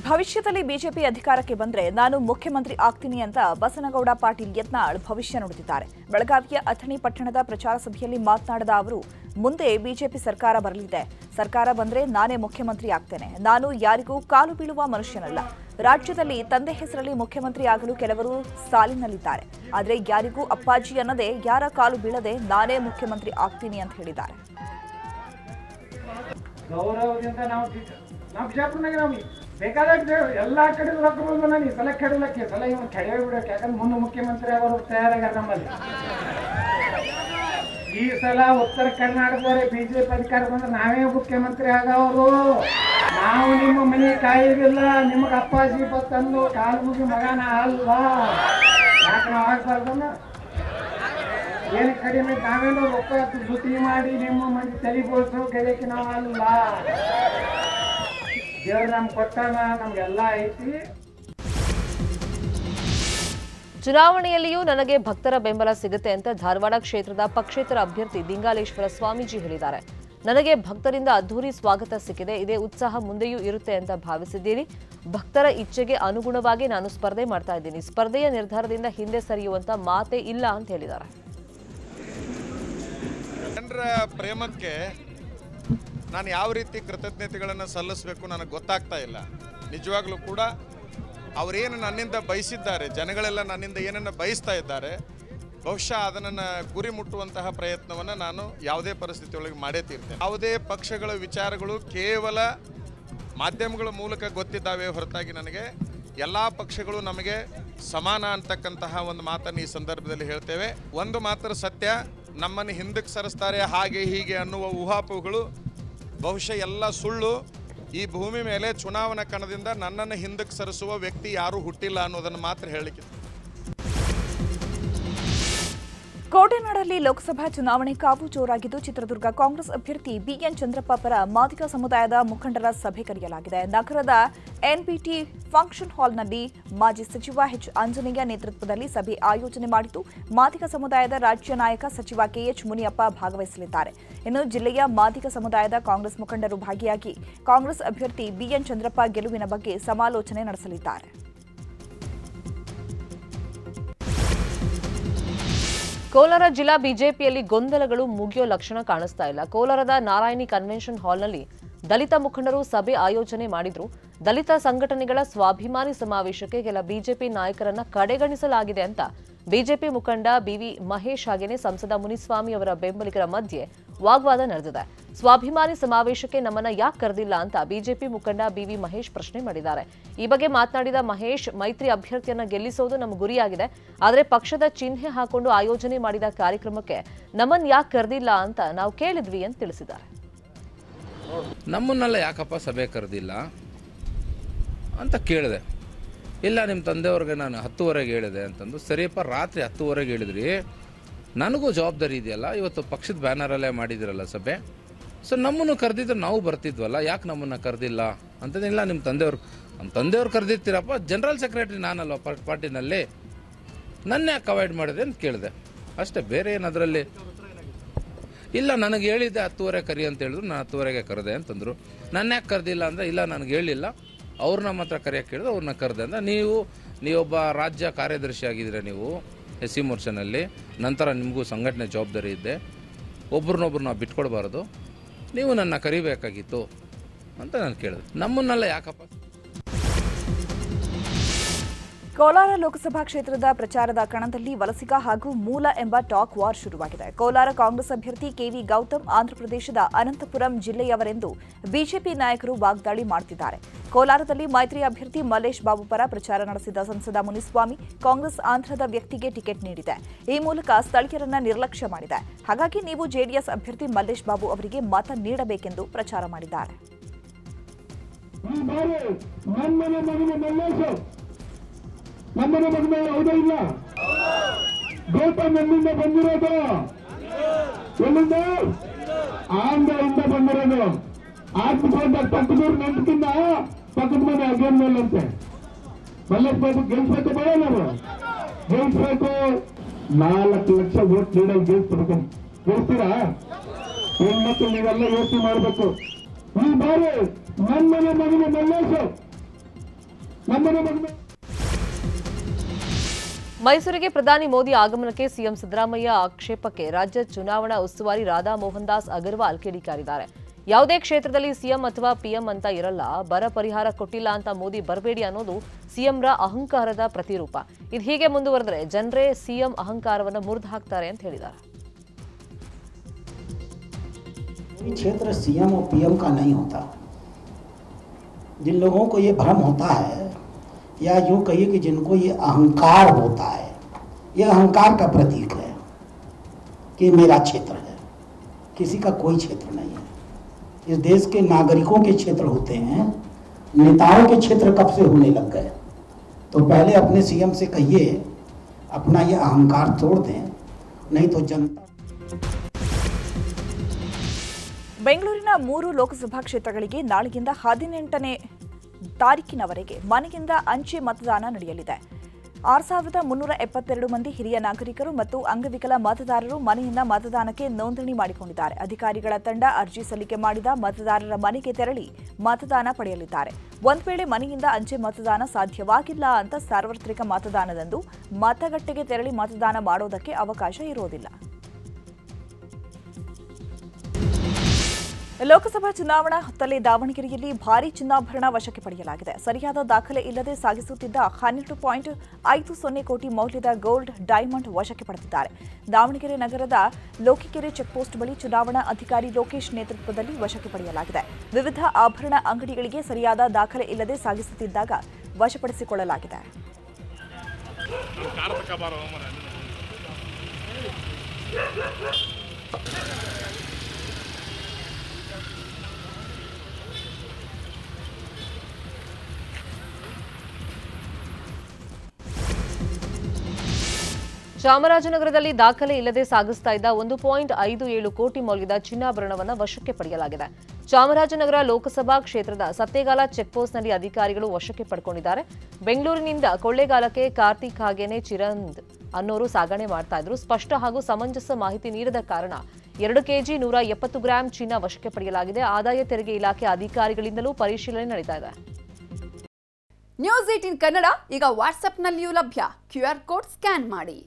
ಭವಿಷ್ಯದಲ್ಲಿ ಬಿಜೆಪಿ ಅಧಿಕಾರಕ್ಕೆ ಬಂದ್ರೆ ನಾನು ಮುಖ್ಯಮಂತ್ರಿ ಆಗ್ತೀನಿ ಅಂತ ಬಸನಗೌಡ ಪಾಟೀಲ್ ಯತ್ನಾಳ್ ಭವಿಷ್ಯ ನುಡಿದಿದ್ದಾರೆ. ಬೆಳಗಾವಿಯ ಅಥಣಿ ಪಟ್ಟಣದ ಪ್ರಚಾರ ಸಭೆಯಲ್ಲಿ ಮಾತನಾಡಿದ ಅವರು, ಮುಂದೆ ಬಿಜೆಪಿ ಸರ್ಕಾರ ಬರಲಿದೆ. ಸರ್ಕಾರ ಬಂದ್ರೆ ನಾನೇ ಮುಖ್ಯಮಂತ್ರಿ ಆಗ್ತೇನೆ. ನಾನು ಯಾರಿಗೂ ಕಾಲು ಬೀಳುವ ಮನುಷ್ಯನಲ್ಲ. ರಾಜ್ಯದಲ್ಲಿ ತಂದೆ ಹೆಸರಲ್ಲಿ ಮುಖ್ಯಮಂತ್ರಿ ಆಗಲು ಕೆಲವರು ಸಾಲಿನಲ್ಲಿದ್ದಾರೆ. ಆದರೆ ಯಾರಿಗೂ ಅಪ್ಪಾಜಿ ಅನ್ನದೇ, ಯಾರ ಕಾಲು ಬೀಳದೆ ನಾನೇ ಮುಖ್ಯಮಂತ್ರಿ ಆಗ್ತೀನಿ ಅಂತ ಹೇಳಿದ್ದಾರೆ. ಬೇಕಾದಾಗ ಎಲ್ಲಾ ಕಡೆ ರೊಕ್ಕ ಬಂದು ನಾನು ಈ ಸಲ ಕೆಡಲಕ್ಕೆ ಸಲ ಇವನು ಕೆಡವೆ ಬಿಡಕ್ಕೆ, ಯಾಕಂದ್ರೆ ಮುಂದೆ ಮುಖ್ಯಮಂತ್ರಿ ಆಗೋರು ತಯಾರಾಗ್ಯಾರ ನಮ್ಮಲ್ಲಿ. ಈ ಸಲ ಉತ್ತರ ಕರ್ನಾಟಕದವರೇ ಬಿಜೆಪಿ ಅಧಿಕಾರ ಬಂದ್ರೆ ನಾವೇ ಮುಖ್ಯಮಂತ್ರಿ ಆಗವರು. ನಾವು ನಿಮ್ಮ ಮನೆ ಕಾಯೋದಿಲ್ಲ, ನಿಮಗೆ ಅಪ್ಪಾಜಿ ತಂದು ಕಾಲು ಮುಗಿ ಮಗನ ಅಲ್ಲ. ಯಾಕೆ ನಾವು ಆಗ್ಬಾರ್ದನ್ನ? ಏನು ಕಡಿಮೆ ನಾವೇನೋ ರೊಕ್ಕ ದುಡ್ಡಿ ಮಾಡಿ ನಿಮ್ಮ ಮಂದಿ ತಲೆ ಬೋಳ್ಸೋ ಕಲಿಯಕ್ಕೆ ನಾವು ಅಲ್ಲ. ದೇವ್ರು ನಮ್ಗೆ ಕೊಟ್ಟಾನ, ನಮ್ಗೆಲ್ಲ ಐತಿ. ಚುನಾವಣೆಯಲ್ಲಿಯೂ ನನಗೆ ಭಕ್ತರ ಬೆಂಬಲ ಸಿಗುತ್ತೆ ಅಂತ ಧಾರವಾಡ ಕ್ಷೇತ್ರದ ಪಕ್ಷೇತರ ಅಭ್ಯರ್ಥಿ ದಿಂಗಾಲೇಶ್ವರ ಸ್ವಾಮೀಜಿ ಹೇಳಿದ್ದಾರೆ. ನನಗೆ ಭಕ್ತರಿಂದ ಅದ್ಧೂರಿ ಸ್ವಾಗತ ಸಿಕ್ಕಿದೆ. ಇದೇ ಉತ್ಸಾಹ ಮುಂದೆಯೂ ಇರುತ್ತೆ ಅಂತ ಭಾವಿಸಿದ್ದೀನಿ. ಭಕ್ತರ ಇಚ್ಛೆಗೆ ಅನುಗುಣವಾಗಿ ನಾನು ಸ್ಪರ್ಧೆ ಮಾಡ್ತಾ ಇದ್ದೀನಿ. ಸ್ಪರ್ಧೆಯ ನಿರ್ಧಾರದಿಂದ ಹಿಂದೆ ಸರಿಯುವಂತ ಮಾತೇ ಇಲ್ಲ ಅಂತ ಹೇಳಿದ್ದಾರೆ. ಜನರ ಪ್ರೇಮಕ್ಕೆ ನಾನು ಯಾವ ರೀತಿ ಕೃತಜ್ಞತೆಗಳನ್ನು ಸಲ್ಲಿಸಬೇಕು ನನಗೆ ಗೊತ್ತಾಗ್ತಾ ಇಲ್ಲ. ನಿಜವಾಗ್ಲೂ ಕೂಡ ಅವರೇನು ನನ್ನಿಂದ ಬಯಸಿದ್ದಾರೆ, ಜನಗಳೆಲ್ಲ ನನ್ನಿಂದ ಏನನ್ನು ಬಯಸ್ತಾ ಇದ್ದಾರೆ, ಬಹುಶಃ ಅದನ್ನು ಗುರಿ ಮುಟ್ಟುವಂತಹ ಪ್ರಯತ್ನವನ್ನು ನಾನು ಯಾವುದೇ ಪರಿಸ್ಥಿತಿಯೊಳಗೆ ಮಾಡೇ ತೀರ್ತೇನೆ. ಯಾವುದೇ ಪಕ್ಷಗಳ ವಿಚಾರಗಳು ಕೇವಲ ಮಾಧ್ಯಮಗಳ ಮೂಲಕ ಗೊತ್ತಿದ್ದಾವೆ ಹೊರತಾಗಿ ನನಗೆ ಎಲ್ಲ ಪಕ್ಷಗಳು ನಮಗೆ ಸಮಾನ ಅಂತಕ್ಕಂತಹ ಒಂದು ಮಾತನ್ನು ಈ ಸಂದರ್ಭದಲ್ಲಿ ಹೇಳ್ತೇವೆ. ಒಂದು ಮಾತ್ರ ಸತ್ಯ, ನಮ್ಮನ್ನು ಹಿಂದಕ್ಕೆ ಸರಿಸ್ತಾರೆ ಹಾಗೆ ಹೀಗೆ ಅನ್ನುವ ಊಹಾಪೋಹಗಳು ಬಹುಶಃ ಎಲ್ಲ ಸುಳ್ಳು. ಈ ಭೂಮಿ ಮೇಲೆ ಚುನಾವಣಾ ಕಣದಿಂದ ನನ್ನನ್ನು ಹಿಂದಕ್ಕೆ ಸರಿಸುವ ವ್ಯಕ್ತಿ ಯಾರೂ ಹುಟ್ಟಿಲ್ಲ ಅನ್ನೋದನ್ನು ಮಾತ್ರ ಹೇಳಲಿಕ್ಕೆ. ಕೋಟೆನಾಡಲ್ಲಿ ಲೋಕಸಭಾ ಚುನಾವಣೆ ಕಾವು ಜೋರಾಗಿದ್ದು, ಚಿತ್ರದುರ್ಗ ಕಾಂಗ್ರೆಸ್ ಅಭ್ಯರ್ಥಿ ಬಿಎನ್ ಚಂದ್ರಪ್ಪ ಪರ ಮಾದಿಗ ಸಮುದಾಯದ ಮುಖಂಡರ ಸಭೆ ಕರೆಯಲಾಗಿದೆ. ನಗರದ ಎನ್ಬಿಟಿ ಫಂಕ್ಷನ್ ಹಾಲ್ನಲ್ಲಿ ಮಾಜಿ ಸಚಿವ ಎಚ್ ಆಂಜನೇಯ ನೇತೃತ್ವದಲ್ಲಿ ಸಭೆ ಆಯೋಜನೆ ಮಾಡಿದ್ದು, ಮಾದಿಗ ಸಮುದಾಯದ ರಾಜ್ಯ ನಾಯಕ ಸಚಿವ ಕೆಎಚ್ ಮುನಿಯಪ್ಪ ಭಾಗವಹಿಸಲಿದ್ದಾರೆ. ಇನ್ನು ಜಿಲ್ಲೆಯ ಮಾದಿಗ ಸಮುದಾಯದ ಕಾಂಗ್ರೆಸ್ ಮುಖಂಡರು ಭಾಗಿಯಾಗಿ ಕಾಂಗ್ರೆಸ್ ಅಭ್ಯರ್ಥಿ ಬಿಎನ್ ಚಂದ್ರಪ್ಪ ಗೆಲುವಿನ ಬಗ್ಗೆ ಸಮಾಲೋಚನೆ ನಡೆಸಲಿದ್ದಾರೆ. ಕೋಲಾರ ಜಿಲ್ಲಾ ಬಿಜೆಪಿಯಲ್ಲಿ ಗೊಂದಲಗಳು ಮುಗಿಯೋ ಲಕ್ಷಣ ಕಾಣಿಸ್ತಾ ಇಲ್ಲ. ಕೋಲಾರದ ನಾರಾಯಣಿ ಕನ್ವೆನ್ಷನ್ ಹಾಲ್ನಲ್ಲಿ ದಲಿತ ಮುಖಂಡರು ಸಭೆ ಆಯೋಜನೆ ಮಾಡಿದ್ರು. ದಲಿತ ಸಂಘಟನೆಗಳ ಸ್ವಾಭಿಮಾನಿ ಸಮಾವೇಶಕ್ಕೆ ಕೆಲ ಬಿಜೆಪಿ ನಾಯಕರನ್ನ ಕಡೆಗಣಿಸಲಾಗಿದೆ ಅಂತ ಬಿಜೆಪಿ ಮುಖಂಡ ಬಿವಿ ಮಹೇಶ್ ಹಾಗೇನೆ ಸಂಸದ ಮುನಿಸ್ವಾಮಿ ಅವರ ಬೆಂಬಲಿಗರ ಮಧ್ಯೆ ವಾಗ್ವಾದ ನಡೆದಿದೆ. ಸ್ವಾಭಿಮಾನಿ ಸಮಾವೇಶಕ್ಕೆ ನಮ್ಮನ್ನ ಯಾಕೆ ಕರೆದಿಲ್ಲ ಅಂತ ಬಿಜೆಪಿ ಮುಖಂಡ ಬಿವಿ ಮಹೇಶ್ ಪ್ರಶ್ನೆ ಮಾಡಿದ್ದಾರೆ. ಈ ಬಗ್ಗೆ ಮಾತನಾಡಿದ ಮಹೇಶ್, ಮೈತ್ರಿ ಅಭ್ಯರ್ಥಿಯನ್ನ ಗೆಲ್ಲಿಸುವುದು ನಮ್ಮ ಗುರಿಯಾಗಿದೆ. ಆದರೆ ಪಕ್ಷದ ಚಿಹ್ನೆ ಹಾಕೊಂಡು ಆಯೋಜನೆ ಮಾಡಿದ ಕಾರ್ಯಕ್ರಮಕ್ಕೆ ನಮ್ಮನ್ನ ಯಾಕೆ ಕರೆದಿಲ್ಲ ಅಂತ ನಾವು ಕೇಳಿದ್ವಿ ಅಂತ ತಿಳಿಸಿದ್ದಾರೆ. ನಮ್ಮನ್ನೆಲ್ಲ ಯಾಕಪ್ಪ ಸಭೆ ಕರೆದಿಲ್ಲ ಅಂತ ಕೇಳಿದೆ. ಇಲ್ಲ, ನಿಮ್ಮ ತಂದೆಯವ್ರಿಗೆ ನಾನು 10:30 ಹೇಳಿದೆ ಅಂತಂದು. ಸರಿಯಪ್ಪ, ರಾತ್ರಿ 10:30 ಹೇಳಿದ್ರಿ, ನನಗೂ ಜವಾಬ್ದಾರಿ ಇದೆಯಲ್ಲ. ಇವತ್ತು ಪಕ್ಷದ ಬ್ಯಾನರಲ್ಲೇ ಮಾಡಿದಿರಲ್ಲ ಸಭೆ, ಸೊ ನಮ್ಮನ್ನು ಕರೆದಿದ್ರೆ ನಾವು ಬರ್ತಿದ್ವಲ್ಲ, ಯಾಕೆ ನಮ್ಮನ್ನು ಕರೆದಿಲ್ಲ ಅಂತಂದಿಲ್ಲ. ನಮ್ಮ ತಂದೆಯವ್ರು ಕರೆದಿರ್ತೀರಪ್ಪ, ಜನರಲ್ ಸೆಕ್ರೆಟರಿ ನಾನಲ್ವ ಪಾರ್ಟಿನಲ್ಲಿ, ನನ್ನ ಯಾಕೆ ಅವಾಯ್ಡ್ ಮಾಡಿದೆ ಅಂತ ಕೇಳಿದೆ ಅಷ್ಟೇ. ಬೇರೆ ಏನದರಲ್ಲಿ ಇಲ್ಲ. ನನಗೆ ಹೇಳಿದ್ದೆ 10:30 ಕರಿ ಅಂತ ಹೇಳಿದ್ರು, ನಾನು 10:30ಗೆ ಕರೆದೆ ಅಂತಂದರು. ನನ್ನ ಯಾಕೆ ಕರೆದಿಲ್ಲ ಅಂದರೆ, ಇಲ್ಲ ನನಗೆ ಹೇಳಿಲ್ಲ, ಅವ್ರನ್ನ ಮಾತ್ರ ಕರೆಯೋಕ್ಕೆ ಕೇಳಿದ್ರೆ ಅವ್ರನ್ನ ಕರೆದೆ ಅಂತ. ನೀವೊಬ್ಬ ರಾಜ್ಯ ಕಾರ್ಯದರ್ಶಿ ಆಗಿದ್ದೀರ, ನೀವು SC ಮೋರ್ಚಾನಲ್ಲಿ, ನಂತರ ನಿಮಗೂ ಸಂಘಟನೆ ಜವಾಬ್ದಾರಿ ಇದ್ದೆ, ಒಬ್ರನ್ನೊಬ್ರು ನಾವು ಬಿಟ್ಕೊಡ್ಬಾರ್ದು, ನೀವು ನನ್ನ ಕರಿಬೇಕಾಗಿತ್ತು ಅಂತ ನಾನು ಕೇಳಿದೆ. ನಮ್ಮನ್ನೆಲ್ಲ ಯಾಕಪ್ಪ. ಕೋಲಾರ ಲೋಕಸಭಾ ಕ್ಷೇತ್ರದ ಪ್ರಚಾರದ ಕಣದಲ್ಲಿ ವಲಸಿಗ ಹಾಗೂ ಮೂಲ ಎಂಬ ಟಾಕ್ ವಾರ್ ಶುರುವಾಗಿದೆ. ಕೋಲಾರ ಕಾಂಗ್ರೆಸ್ ಅಭ್ಯರ್ಥಿ ಕೆವಿ ಗೌತಮ್ ಆಂಧ್ರಪ್ರದೇಶದ ಅನಂತಪುರಂ ಜಿಲ್ಲೆಯವರೆಂದು ಬಿಜೆಪಿ ನಾಯಕರು ವಾಗ್ದಾಳಿ ಮಾಡುತ್ತಿದ್ದಾರೆ. ಕೋಲಾರದಲ್ಲಿ ಮೈತ್ರಿ ಅಭ್ಯರ್ಥಿ ಮಲ್ಲೇಶ್ ಬಾಬು ಪರ ಪ್ರಚಾರ ನಡೆಸಿದ ಸಂಸದ ಮುನಿಸ್ವಾಮಿ, ಕಾಂಗ್ರೆಸ್ ಆಂಧ್ರದ ವ್ಯಕ್ತಿಗೆ ಟಿಕೆಟ್ ನೀಡಿದೆ, ಈ ಮೂಲಕ ಸ್ಥಳೀಯರನ್ನ ನಿರ್ಲಕ್ಷ್ಯ ಮಾಡಿದೆ. ಹಾಗಾಗಿ ನೀವು ಜೆಡಿಎಸ್ ಅಭ್ಯರ್ಥಿ ಮಲ್ಲೇಶ್ ಬಾಬು ಅವರಿಗೆ ಮತ ನೀಡಬೇಕೆಂದು ಪ್ರಚಾರ ಮಾಡಿದ್ದಾರೆ. ನಮ್ಮನೆ ಮಗನ ಯಾವುದೇ ಇಲ್ಲ. ಗೌತಮ್ ಎಲ್ಲಿಂದ ಬಂದಿರೋದು? ಎಲ್ಲಿಂದ? ಆಂಧ್ರದಿಂದ ಬಂದಿರೋದು. ಆತ್ಮಕೊಂಡ ಪಕ್ಕದೂರು ನೆಂಟಕಿಂದ ಪಕ್ಕದ ಮನೆ ಅಗೇನ್ಮೇಲಂತೆ. ಮಲ್ಲೇಶ್ ಬಾಬು ಗೆಲ್ಸ್ಬೇಕು, ಬೇಡ ನಾವು ಗೆಲ್ಸ್ಬೇಕು. 4 ಲಕ್ಷ ವೋಟ್ ನೀಡಲು ಗೆಲ್ಸ್ಬೇಕು. ಗೆಲ್ಸ್ತೀರಾ? ಹೆಣ್ಮಕ್ಳು ನೀವೆಲ್ಲ ಯೋಚನೆ ಮಾಡಬೇಕು. ಈ ಬಾರಿ ನಮ್ಮನೆ ಮಗನ ಮಲ್ಲೇಶ್ ನಮ್ಮನೆ ಮಗನೇ ಮೈಸೂರಿಗೆ ಪ್ರಧಾನಿ ಮೋದಿ ಆಗಮನಕ್ಕೆ ಸಿಎಂ ಸಿದ್ದರಾಮಯ್ಯ ಆಕ್ಷೇಪಕ್ಕೆ ರಾಜ್ಯ ಚುನಾವಣಾ ಉಸ್ತುವಾರಿ ರಾಧಾ ಮೋಹನ್ ದಾಸ್ ಅಗರ್ವಾಲ್ ಕಿಡಿಕಾರಿದ್ದಾರೆ. ಯಾವುದೇ ಕ್ಷೇತ್ರದಲ್ಲಿ ಸಿಎಂ ಅಥವಾ ಪಿಎಂ ಅಂತ ಇರಲ್ಲ, ಬರ ಪರಿಹಾರ ಕೊಟ್ಟಿಲ್ಲ ಅಂತ ಮೋದಿ ಬರಬೇಡಿ ಅನ್ನೋದು ಸಿಎಂರ ಅಹಂಕಾರದ ಪ್ರತಿರೂಪ. ಇದು ಹೀಗೆ ಮುಂದುವರೆದರೆ ಜನರೇ ಸಿಎಂ ಅಹಂಕಾರವನ್ನು ಮುರಿದು ಹಾಕ್ತಾರೆ ಅಂತ ಹೇಳಿದ್ದಾರೆ. क्षेत्र सीएम और पीएम का नहीं होता. जिन लोगों को ये भ्रम होता है या यूँ कहिए कि जिनको ये अहंकार होता है, ये अहंकार का प्रतीक है कि मेरा क्षेत्र है, किसी का कोई क्षेत्र नहीं है. इस देश के नागरिकों के क्षेत्र होते हैं. नेताओं के क्षेत्र कब से होने लग गए? तो पहले अपने सीएम से कहिए अपना ये अहंकार तोड़ दें, नहीं तो जनता. ಬೆಂಗಳೂರಿನ 3 ಲೋಕಸಭಾ ಕ್ಷೇತ್ರಗಳಿಗೆ ನಾಳೆಯಿಂದ 18ನೇ ತಾರೀಕಿನವರೆಗೆ ಮನೆಯಿಂದ ಅಂಚೆ ಮತದಾನ ನಡೆಯಲಿದೆ. 6372 ಮಂದಿ ಹಿರಿಯ ನಾಗರಿಕರು ಮತ್ತು ಅಂಗವಿಕಲ ಮತದಾರರು ಮನೆಯಿಂದ ಮತದಾನಕ್ಕೆ ನೋಂದಣಿ ಮಾಡಿಕೊಂಡಿದ್ದಾರೆ. ಅಧಿಕಾರಿಗಳ ತಂಡ ಅರ್ಜಿ ಸಲ್ಲಿಕೆ ಮಾಡಿದ ಮತದಾರರ ಮನೆಗೆ ತೆರಳಿ ಮತದಾನ ಪಡೆಯಲಿದ್ದಾರೆ. ಒಂದು ವೇಳೆ ಮನೆಯಿಂದ ಅಂಚೆ ಮತದಾನ ಸಾಧ್ಯವಾಗಿಲ್ಲ ಅಂತ ಸಾರ್ವತ್ರಿಕ ಮತದಾನದಂದು ಮತಗಟ್ಟೆಗೆ ತೆರಳಿ ಮತದಾನ ಮಾಡೋದಕ್ಕೆ ಅವಕಾಶ ಇರೋದಿಲ್ಲ. ಲೋಕಸಭಾ ಚುನಾವಣಾ ಹೊತ್ತಲ್ಲೇ ದಾವಣಗೆರೆಯಲ್ಲಿ ಭಾರೀ ಚಿನ್ನಾಭರಣ ವಶಕ್ಕೆ ಪಡೆಯಲಾಗಿದೆ. ಸರಿಯಾದ ದಾಖಲೆ ಇಲ್ಲದೆ ಸಾಗಿಸುತ್ತಿದ್ದ 12.50 ಕೋಟಿ ಮೌಲ್ಯದ ಗೋಲ್ಡ್ ಡೈಮಂಡ್ ವಶಕ್ಕೆ ಪಡೆದಿದ್ದಾರೆ. ದಾವಣಗೆರೆ ನಗರದ ಲೋಕಿಕೆರೆ ಚೆಕ್ಪೋಸ್ಟ್ ಬಳಿ ಚುನಾವಣಾ ಅಧಿಕಾರಿ ಲೋಕೇಶ್ ನೇತೃತ್ವದಲ್ಲಿ ವಶಕ್ಕೆ ಪಡೆಯಲಾಗಿದೆ. ವಿವಿಧ ಆಭರಣ ಅಂಗಡಿಗಳಿಗೆ ಸರಿಯಾದ ದಾಖಲೆ ಇಲ್ಲದೆ ಸಾಗಿಸುತ್ತಿದ್ದಾಗ ವಶಪಡಿಸಿಕೊಳ್ಳಲಾಗಿದೆ. ಚಾಮರಾಜನಗರದಲ್ಲಿ ದಾಖಲೆ ಇಲ್ಲದೆ ಸಾಗಿಸ್ತಾ ಇದ್ದ 1.57 ಕೋಟಿ ಮೌಲ್ಯದ ಚಿನ್ನಾಭರಣವನ್ನು ವಶಕ್ಕೆ ಪಡೆಯಲಾಗಿದೆ. ಚಾಮರಾಜನಗರ ಲೋಕಸಭಾ ಕ್ಷೇತ್ರದ ಸತ್ತೇಗಾಲ ಚೆಕ್ಪೋಸ್ಟ್ನಲ್ಲಿ ಅಧಿಕಾರಿಗಳು ವಶಕ್ಕೆ ಪಡ್ಕೊಂಡಿದ್ದಾರೆ. ಬೆಂಗಳೂರಿನಿಂದ ಕೊಳ್ಳೇಗಾಲಕ್ಕೆ ಕಾರ್ತಿಕ್ ಹಾಗೇನೆ ಚಿರಂದ್ ಅನ್ನೋರು ಸಾಗಣೆ ಮಾಡ್ತಾ ಇದ್ರು. ಸ್ಪಷ್ಟ ಹಾಗೂ ಸಮಂಜಸ ಮಾಹಿತಿ ನೀಡದ ಕಾರಣ 2 ಕೆಜಿ 170 ಗ್ರಾಂ ಚಿನ್ನ ವಶಕ್ಕೆ ಪಡೆಯಲಾಗಿದೆ. ಆದಾಯ ತೆರಿಗೆ ಇಲಾಖೆ ಅಧಿಕಾರಿಗಳಿಂದಲೂ ಪರಿಶೀಲನೆ ನಡೀತಾ ಇದೆ. ನ್ಯೂಸ್ 18 ಕನ್ನಡ ಈಗ ವಾಟ್ಸ್ಆಪ್ನಲ್ಲಿಯೂ ಲಭ್ಯ. QR ಕೋಡ್ ಸ್ಕ್ಯಾನ್ ಮಾಡಿ.